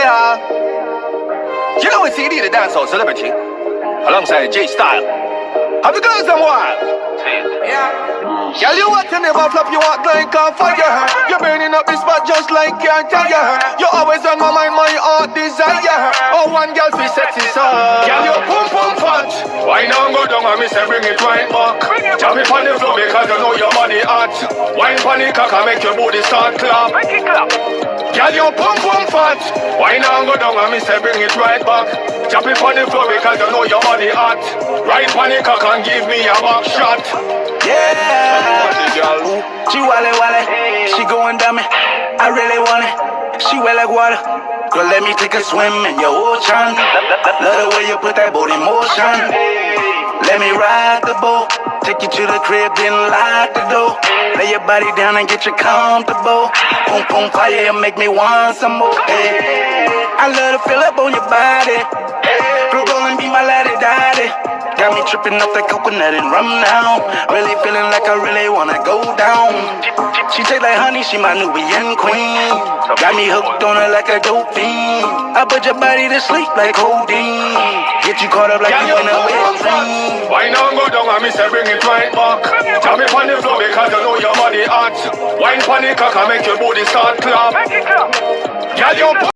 Yeah. You know it's CD, the dancehall celebrity, alongside J-Style. Have the girls them wild? Yeah. Girl, you want to never flop, you walk like on fire. You're burning up this spot just like can't tire. You're always on my mind, my heart desire. Oh, one girl be sexy, so girl, you pum pum fat. Why now go down and me say bring it right back. Jam it on the floor because you know your body hot. Wine pon the cock and make your booty start clap. Girl, you pum pum fat. Why now go down and me say bring it right back. Jump it on the floor because you know your body hot. Right pon the cock and give me a back shot. Yeah, she wale wale, she going dummy. I really want it. She wet like water. Girl, let me take a swim in your ocean. Love the way you put that boat in motion. Let me ride the boat, take you to the crib, then lock the door. Lay your body down and get you comfortable. Boom boom fire, make me want some more. Hey. I love to feel up on your body. Girl, go and be my laddie daddy. Got me tripping off that coconut and rum now. Really feeling like I really wanna go down. She taste like honey, she my Nubian queen. Got me hooked on her like a dope fiend. I put your body to sleep like codeine. Get you caught up like you in a wet dream. Why now go down and me say bring it right back. Jam it on the floor because you know your body hot. Wine pon the cock and make your booty start clap. Girl, you